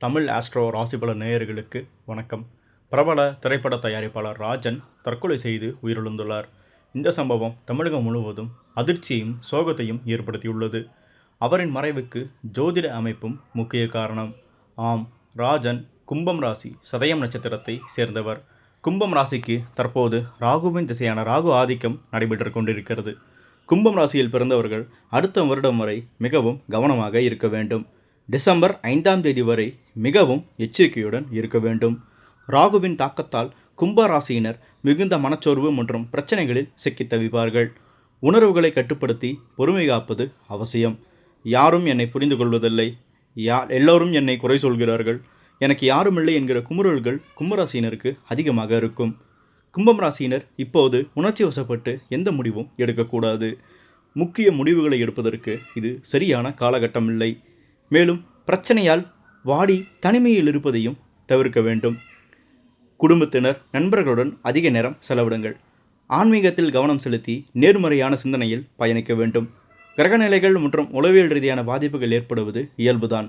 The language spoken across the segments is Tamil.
தமிழ் ஆஸ்ட்ரோ ராசிபல நேயர்களுக்கு வணக்கம். பிரபல திரைப்பட தயாரிப்பாளர் ராஜன் தற்கொலை செய்து உயிரிழந்துள்ளார். இந்த சம்பவம் தமிழகம் முழுவதும் அதிர்ச்சியையும் சோகத்தையும் ஏற்படுத்தியுள்ளது. அவரின் மறைவுக்கு ஜோதிட அமைப்பும் முக்கிய காரணம். ஆம், ராஜன் கும்பம் ராசி சதயம் நட்சத்திரத்தை சேர்ந்தவர். கும்பம் ராசிக்கு தற்போது ராகுவின் திசையான ராகு ஆதிக்கம் நடைபெற்று கொண்டிருக்கிறது. கும்பம் ராசியில் பிறந்தவர்கள் அடுத்த வருடம் வரை மிகவும் கவனமாக இருக்க வேண்டும். டிசம்பர் 5ஆம் தேதி வரை மிகவும் எச்சரிக்கையுடன் இருக்க வேண்டும். ராகுவின் தாக்கத்தால் கும்ப ராசியினர் மிகுந்த மனச்சோர்வு மற்றும் பிரச்சனைகளில் சிக்கித் தவிப்பார்கள். உணர்வுகளை கட்டுப்படுத்தி பொறுமை காப்பது அவசியம். யாரும் என்னை புரிந்து கொள்வதில்லை, எல்லோரும் என்னை குறை சொல்கிறார்கள், எனக்கு யாரும் இல்லை என்கிற குமுறல்கள் கும்பராசியினருக்கு அதிகமாக இருக்கும். கும்பம் ராசியினர் இப்போது உணர்ச்சி வசப்பட்டு எந்த முடிவும் எடுக்கக்கூடாது. முக்கிய முடிவுகளை எடுப்பதற்கு இது சரியான காலகட்டம் இல்லை. மேலும் பிரச்சனையால் வாடி தனிமையில் இருப்பதையும் தவிர்க்க வேண்டும். குடும்பத்தினர் நண்பர்களுடன் அதிக நேரம் செலவிடுங்கள். ஆன்மீகத்தில் கவனம் செலுத்தி நேர்மறையான சிந்தனையில் பயணிக்க வேண்டும். கிரகநிலைகள் மற்றும் உளவியல் ரீதியான பாதிப்புகள் ஏற்படுவது இயல்புதான்.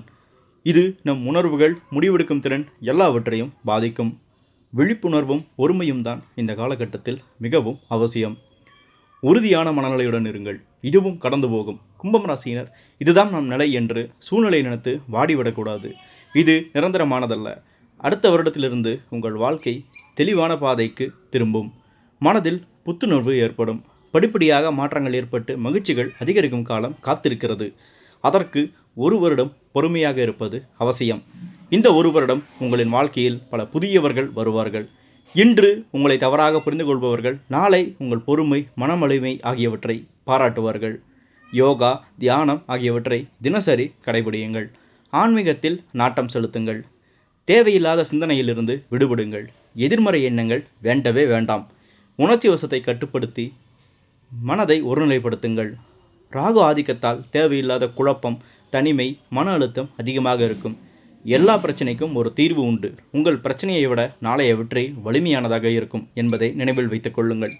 இது நம் உணர்வுகள், முடிவெடுக்கும் திறன் எல்லாவற்றையும் பாதிக்கும். விழிப்புணர்வும் பொறுமையும் தான் இந்த காலகட்டத்தில் மிகவும் அவசியம். உறுதியான மனநிலையுடன் இருங்கள், இதுவும் கடந்து போகும். கும்பம் ராசியினர் இதுதான் நம் நிலை என்று சூழ்நிலை நினைத்து வாடிவிடக்கூடாது. இது நிரந்தரமானதல்ல. அடுத்த வருடத்திலிருந்து உங்கள் வாழ்க்கை தெளிவான பாதைக்கு திரும்பும். மனதில் புத்துணர்வு ஏற்படும். படிப்படியாக மாற்றங்கள் ஏற்பட்டு மகிழ்ச்சிகள் அதிகரிக்கும் காலம் காத்திருக்கிறது. அதற்கு ஒரு வருடம் பொறுமையாக இருப்பது அவசியம். இந்த ஒரு வருடம் உங்களின் வாழ்க்கையில் பல புதியவர்கள் வருவார்கள். இன்று உங்களை தவறாக புரிந்து கொள்பவர்கள் நாளை உங்கள் பொறுமை, மனவலிமை ஆகியவற்றை பாராட்டுவார்கள். யோகா, தியானம் ஆகியவற்றை தினசரி கடைபிடியுங்கள். ஆன்மீகத்தில் நாட்டம் செலுத்துங்கள். தேவையில்லாத சிந்தனையிலிருந்து விடுபடுங்கள். எதிர்மறை எண்ணங்கள் வேண்டவே வேண்டாம். உணர்ச்சி வசத்தை கட்டுப்படுத்தி மனதை ஒருநிலைப்படுத்துங்கள். ராகு ஆதிக்கத்தால் தேவையில்லாத குழப்பம், தனிமை, மன அழுத்தம் அதிகமாக இருக்கும். எல்லா பிரச்சனைக்கும் ஒரு தீர்வு உண்டு. உங்கள் பிரச்சனையை விட நாளைய வெற்றி வலிமையானதாக இருக்கும் என்பதை நினைவில் வைத்துக் கொள்ளுங்கள்.